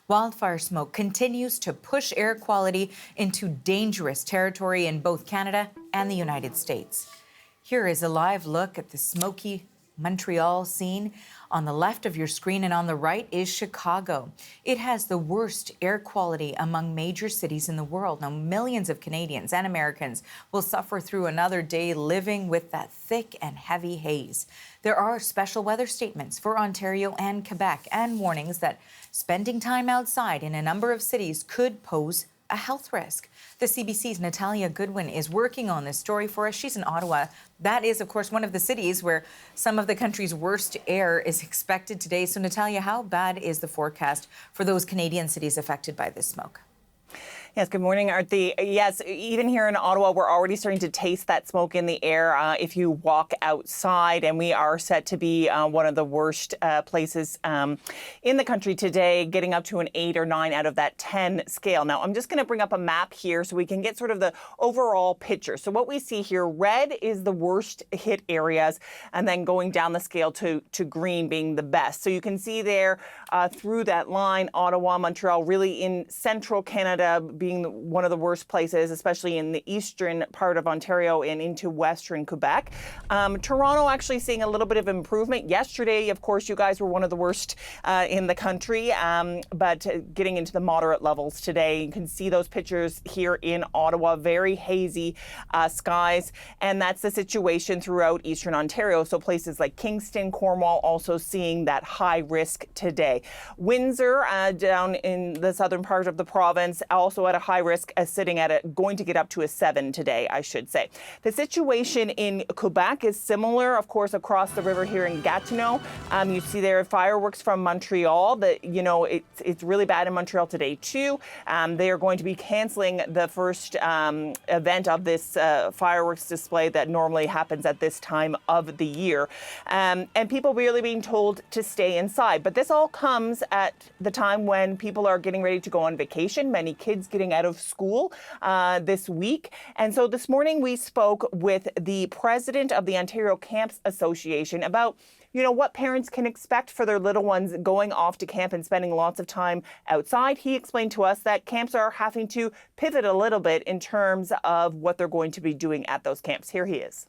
Wildfire smoke continues to push air quality into dangerous territory in both Canada and the United States. Here is a live look at the smoky Montreal scene. On the left of your screen and on the right is Chicago. It has the worst air quality among major cities in the world. Now, millions of Canadians and Americans will suffer through another day living with that thick and heavy haze. There are special weather statements for Ontario and Quebec and warnings that spending time outside in a number of cities could pose a health risk. The CBC's Natalia Goodwin is working on this story for us. She's in Ottawa. That is, of course, one of the cities where some of the country's worst air is expected today. So, Natalia, how bad is the forecast for those Canadian cities affected by this smoke? Yes, good morning, Arthi. Yes, even here in Ottawa, we're already starting to taste that smoke in the air if you walk outside, and we are set to be one of the worst places in the country today, getting up to an 8 or 9 out of that 10 scale. Now, I'm just going to bring up a map here so we can get sort of the overall picture. So what we see here, red is the worst hit areas, and then going down the scale to green being the best. So you can see there through that line, Ottawa, Montreal, really in central Canada, being one of the worst places, especially in the eastern part of Ontario and into western Quebec. Toronto actually seeing a little bit of improvement. Yesterday, of course, you guys were one of the worst in the country, but getting into the moderate levels today. You can see those pictures here in Ottawa, very hazy skies, and that's the situation throughout eastern Ontario. So places like Kingston, Cornwall also seeing that high risk today. Windsor, down in the southern part of the province, also at a high risk, sitting at going to get up to a 7 today, I should say. The situation in Quebec is similar, of course, across the river here in Gatineau. You see there fireworks from Montreal. That it's really bad in Montreal today too. They are going to be canceling the first event of this fireworks display that normally happens at this time of the year, and people really being told to stay inside. But this all comes at the time when people are getting ready to go on vacation. Many kids getting out of school this week. And so this morning we spoke with the president of the Ontario Camps Association about what parents can expect for their little ones going off to camp and spending lots of time outside. He explained to us that camps are having to pivot a little bit in terms of what they're going to be doing at those camps. Here he is.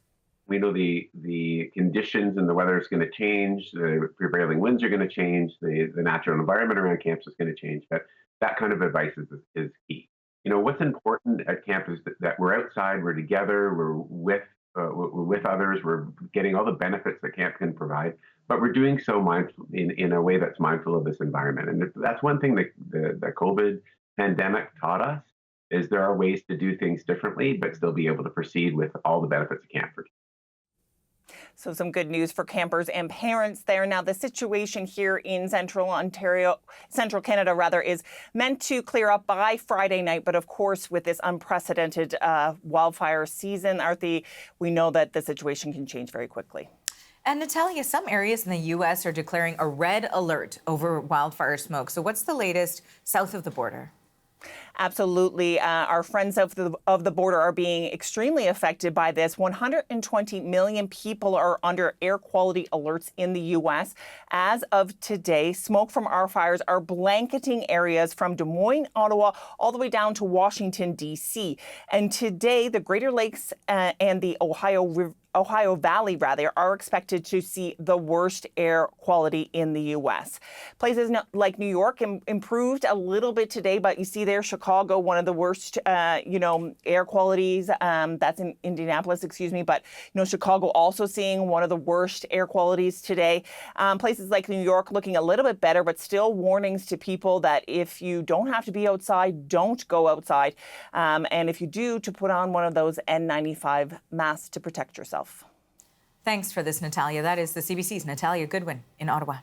We know the conditions and the weather is going to change, the prevailing winds are going to change, the natural environment around camps is going to change, but that kind of advice is key. What's important at camp is that we're outside, we're together, we're with others, we're getting all the benefits that camp can provide, but we're doing so mindful in a way that's mindful of this environment. And that's one thing that the COVID pandemic taught us, is there are ways to do things differently, but still be able to proceed with all the benefits of camp for kids. So some good news for campers and parents there. Now, the situation here in central Canada rather, is meant to clear up by Friday night. But of course, with this unprecedented wildfire season, Arthi, we know that the situation can change very quickly. And Natalia, some areas in the U.S. are declaring a red alert over wildfire smoke. So what's the latest south of the border? Absolutely. Our friends south of the border are being extremely affected by this. 120 million people are under air quality alerts in the U.S. As of today, smoke from our fires are blanketing areas from Des Moines, Ottawa, all the way down to Washington, D.C. And today, the Greater Lakes and the Ohio Valley, are expected to see the worst air quality in the U.S. Places like New York improved a little bit today, but you see there Chicago, one of the worst, air qualities. That's in Indianapolis, but Chicago also seeing one of the worst air qualities today. Places like New York looking a little bit better, but still warnings to people that if you don't have to be outside, don't go outside. And if you do, to put on one of those N95 masks to protect yourself. Thanks for this, Natalia. That is the CBC's Natalia Goodwin in Ottawa.